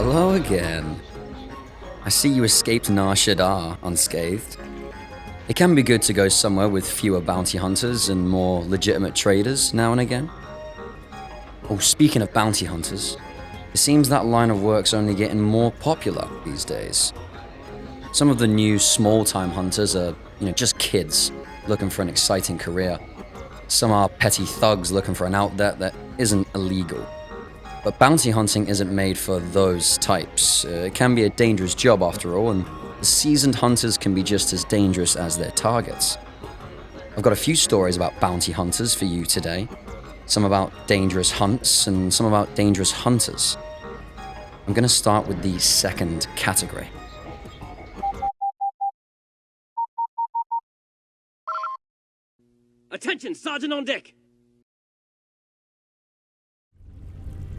Hello again. I see you escaped Nar Shaddaa unscathed. It can be good to go somewhere with fewer bounty hunters and more legitimate traders now and again. Oh, speaking of bounty hunters, it seems that line of work's only getting more popular these days. Some of the new small-time hunters are, just kids looking for an exciting career. Some are petty thugs looking for an outlet that isn't illegal. But bounty hunting isn't made for those types. It can be a dangerous job after all, and the seasoned hunters can be just as dangerous as their targets. I've got a few stories about bounty hunters for you today. Some about dangerous hunts and some about dangerous hunters. I'm going to start with the second category. Attention, Sergeant on deck!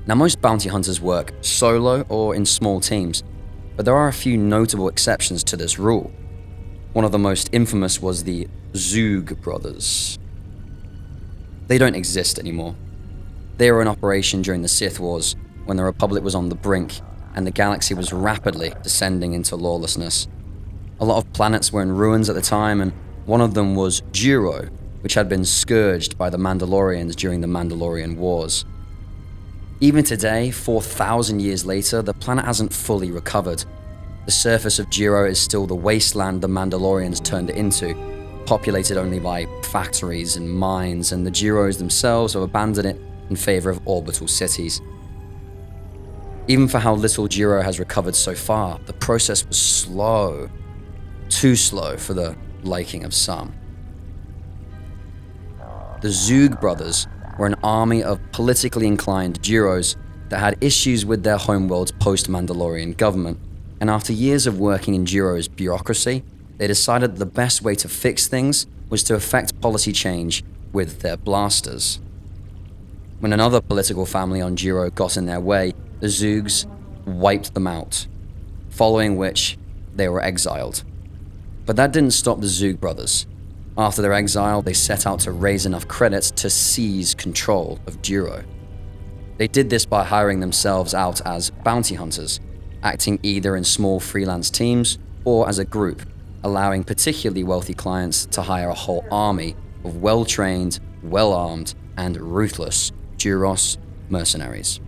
Now, most bounty hunters work solo or in small teams, but there are a few notable exceptions to this rule. One of the most infamous was the Zhugs brothers. They don't exist anymore. They were in operation during the Sith Wars, when the Republic was on the brink and the galaxy was rapidly descending into lawlessness. A lot of planets were in ruins at the time, and one of them was Juro, which had been scourged by the Mandalorians during the Mandalorian Wars. Even today, 4,000 years later, the planet hasn't fully recovered. The surface of Juro is still the wasteland the Mandalorians turned it into, populated only by factories and mines, and the Juros themselves have abandoned it in favor of orbital cities. Even for how little Juro has recovered so far, the process was slow. Too slow for the liking of some. The Zhugs brothers were an army of politically inclined Juros that had issues with their homeworld's post-Mandalorian government, and after years of working in Juro's bureaucracy, they decided that the best way to fix things was to effect policy change with their blasters. When another political family on Juro got in their way, the Zhugs wiped them out, following which they were exiled. But that didn't stop the Zhugs brothers. After their exile, they set out to raise enough credits to seize control of Juro. They did this by hiring themselves out as bounty hunters, acting either in small freelance teams or as a group, allowing particularly wealthy clients to hire a whole army of well-trained, well-armed, and ruthless Juros mercenaries.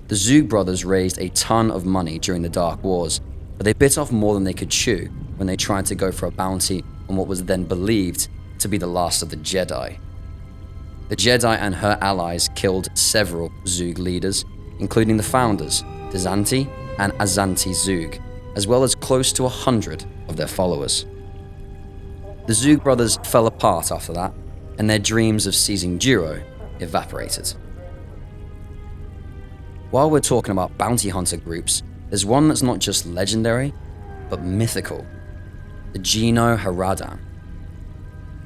The Zhugs brothers raised a ton of money during the Dark Wars, but they bit off more than they could chew when they tried to go for a bounty on what was then believed to be the last of the Jedi. The Jedi and her allies killed several Zhugs leaders, including the founders, Dizanti and Azanti Zhugs, as well as close to 100 of their followers. The Zhugs brothers fell apart after that, and their dreams of seizing Juro evaporated. While we're talking about bounty hunter groups, there's one that's not just legendary, but mythical. The GenoHaradan.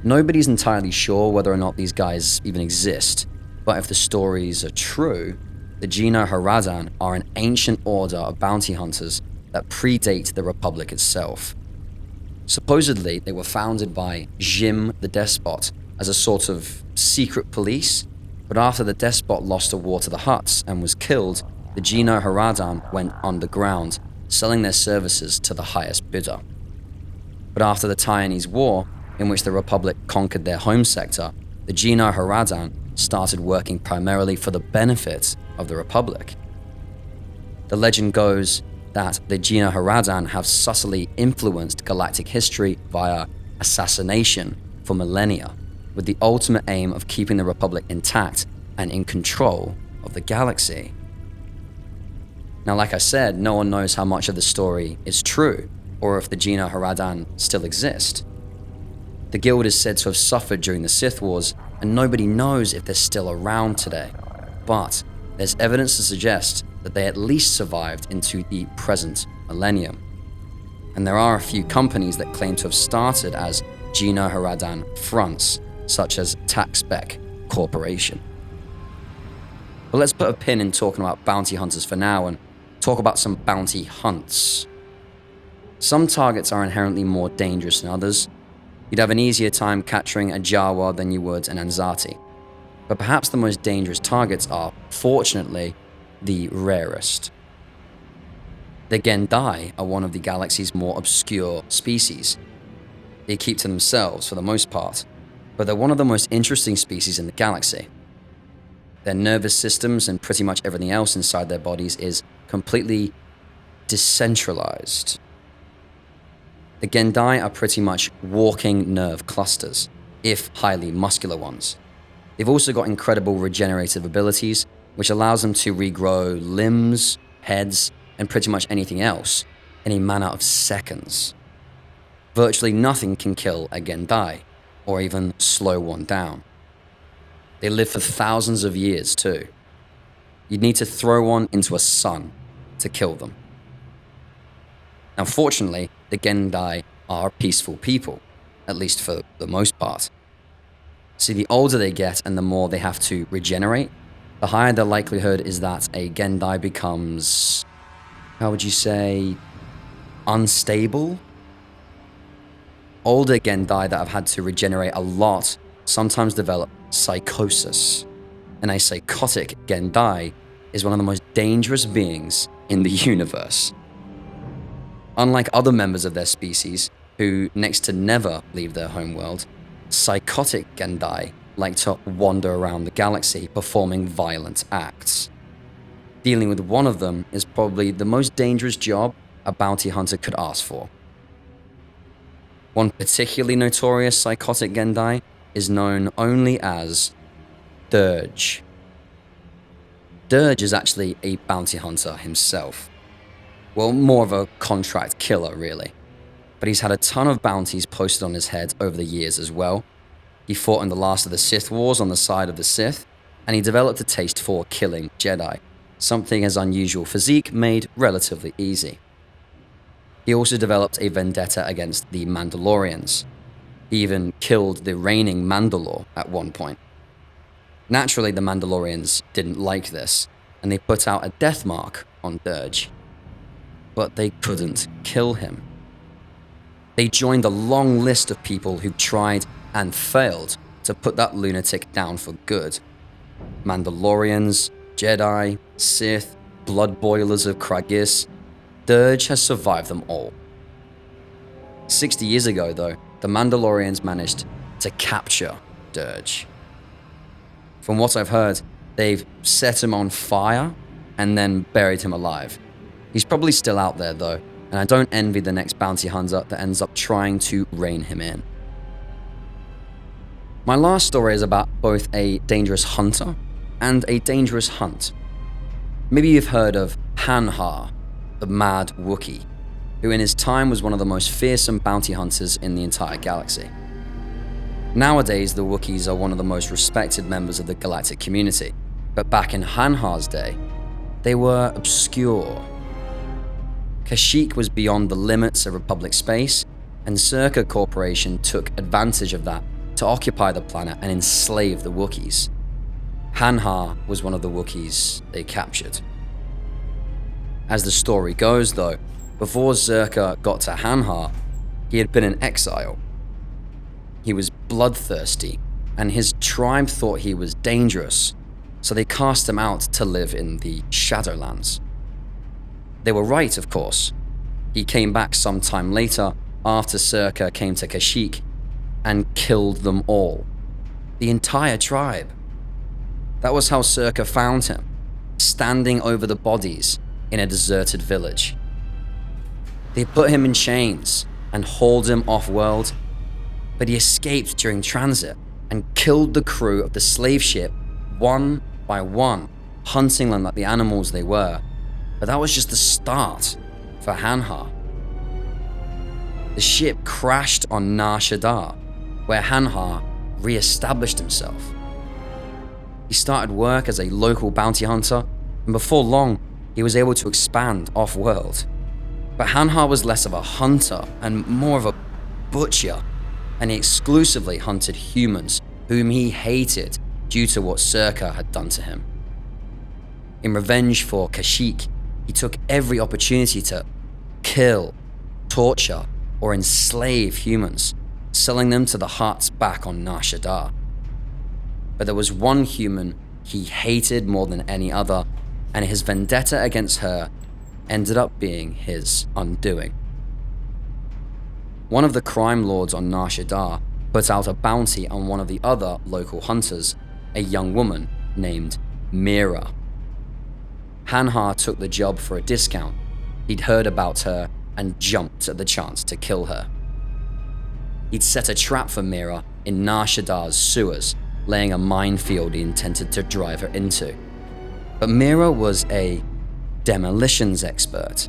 Nobody's entirely sure whether or not these guys even exist, but if the stories are true, the GenoHaradan are an ancient order of bounty hunters that predate the Republic itself. Supposedly, they were founded by Jim the Despot as a sort of secret police, but after the Despot lost a war to the Hutts and was killed, the GenoHaradan went underground, selling their services to the highest bidder. But after the Taiwanese War, in which the Republic conquered their home sector, the GenoHaradan started working primarily for the benefit of the Republic. The legend goes that the GenoHaradan have subtly influenced galactic history via assassination for millennia, with the ultimate aim of keeping the Republic intact and in control of the galaxy. Now, like I said, no one knows how much of the story is true, or if the GenoHaradan still exist. The guild is said to have suffered during the Sith Wars, and nobody knows if they're still around today. But there's evidence to suggest that they at least survived into the present millennium. And there are a few companies that claim to have started as GenoHaradan fronts, such as Taxbeck Corporation. But let's put a pin in talking about bounty hunters for now and talk about some bounty hunts. Some targets are inherently more dangerous than others. You'd have an easier time capturing a Jawa than you would an Anzati. But perhaps the most dangerous targets are, fortunately, the rarest. The Gendai are one of the galaxy's more obscure species. They keep to themselves for the most part, but they're one of the most interesting species in the galaxy. Their nervous systems and pretty much everything else inside their bodies is completely decentralized. The Gendai are pretty much walking nerve clusters, if highly muscular ones. They've also got incredible regenerative abilities, which allows them to regrow limbs, heads, and pretty much anything else in a matter of seconds. Virtually nothing can kill a Gendai, or even slow one down. They live for thousands of years too. You'd need to throw one into a sun to kill them. Now fortunately, the Gendai are peaceful people, at least for the most part. See, the older they get and the more they have to regenerate, the higher the likelihood is that a Gendai becomes, how would you say, unstable? Older Gendai that have had to regenerate a lot sometimes develop psychosis. And a psychotic Gendai is one of the most dangerous beings in the universe. Unlike other members of their species, who next to never leave their homeworld, psychotic Gendai like to wander around the galaxy performing violent acts. Dealing with one of them is probably the most dangerous job a bounty hunter could ask for. One particularly notorious psychotic Gendai is known only as Dirge. Dirge is actually a bounty hunter himself. Well, more of a contract killer, really. But he's had a ton of bounties posted on his head over the years as well. He fought in the last of the Sith Wars on the side of the Sith, and he developed a taste for killing Jedi, something his unusual physique made relatively easy. He also developed a vendetta against the Mandalorians. He even killed the reigning Mandalore at one point. Naturally, the Mandalorians didn't like this, and they put out a death mark on Dirge. But they couldn't kill him. They joined the long list of people who tried and failed to put that lunatic down for good. Mandalorians, Jedi, Sith, blood boilers of Kragis, Dirge has survived them all. 60 years ago, though, the Mandalorians managed to capture Dirge. From what I've heard, they've set him on fire and then buried him alive. He's probably still out there, though, and I don't envy the next bounty hunter that ends up trying to rein him in. My last story is about both a dangerous hunter and a dangerous hunt. Maybe you've heard of Hanha, the Mad Wookiee, who in his time was one of the most fearsome bounty hunters in the entire galaxy. Nowadays, the Wookiees are one of the most respected members of the galactic community, but back in Hanha's day, they were obscure. Kashyyyk was beyond the limits of Republic space, and Circa Corporation took advantage of that to occupy the planet and enslave the Wookiees. Hanha was one of the Wookiees they captured. As the story goes, though, before Zerka got to Hanha, he had been in exile. He was bloodthirsty, and his tribe thought he was dangerous, so they cast him out to live in the Shadowlands. They were right, of course. He came back some time later after Circa came to Kashyyyk and killed them all. The entire tribe. That was how Circa found him, standing over the bodies in a deserted village. They put him in chains and hauled him off-world, but he escaped during transit and killed the crew of the slave ship one by one, hunting them like the animals they were. But that was just the start for Hanha. The ship crashed on Nar Shaddaa, where Hanha re-established himself. He started work as a local bounty hunter, and before long, he was able to expand off-world. But Hanha was less of a hunter and more of a butcher, and he exclusively hunted humans whom he hated due to what Circa had done to him. In revenge for Kashyyyk, he took every opportunity to kill, torture, or enslave humans, selling them to the Hutts back on Nar Shaddaa. But there was one human he hated more than any other, and his vendetta against her ended up being his undoing. One of the crime lords on Nar Shaddaa put out a bounty on one of the other local hunters, a young woman named Mira. Hanhar took the job for a discount. He'd heard about her and jumped at the chance to kill her. He'd set a trap for Mira in Nar Shaddaa's sewers, laying a minefield he intended to drive her into. But Mira was a demolitions expert,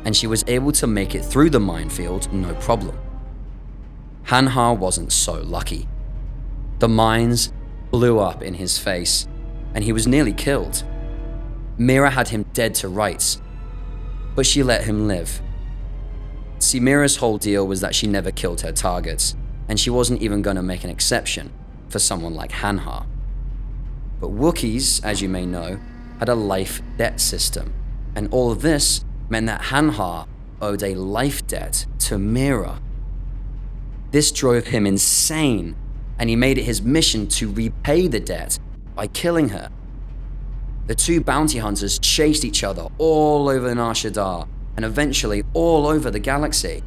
and she was able to make it through the minefield no problem. Hanhar wasn't so lucky. The mines blew up in his face, and he was nearly killed. Mira had him dead to rights, but she let him live. See, Mira's whole deal was that she never killed her targets, and she wasn't even going to make an exception for someone like Hanhar. But Wookiees, as you may know, had a life debt system, and all of this meant that Hanhar owed a life debt to Mira. This drove him insane, and he made it his mission to repay the debt by killing her. The two bounty hunters chased each other all over Nar Shaddaa, and eventually all over the galaxy.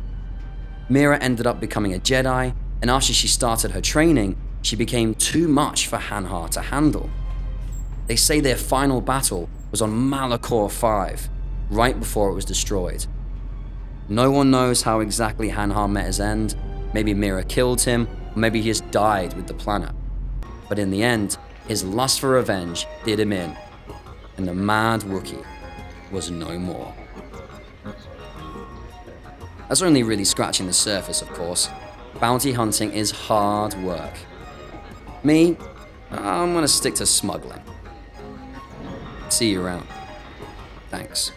Mira ended up becoming a Jedi, and after she started her training, she became too much for Hanhar to handle. They say their final battle was on Malachor 5, right before it was destroyed. No one knows how exactly Hanhar met his end. Maybe Mira killed him, or maybe he just died with the planet. But in the end, his lust for revenge did him in, and the Mad Wookiee was no more. That's only really scratching the surface, of course. Bounty hunting is hard work. Me, I'm gonna stick to smuggling. See you around. Thanks.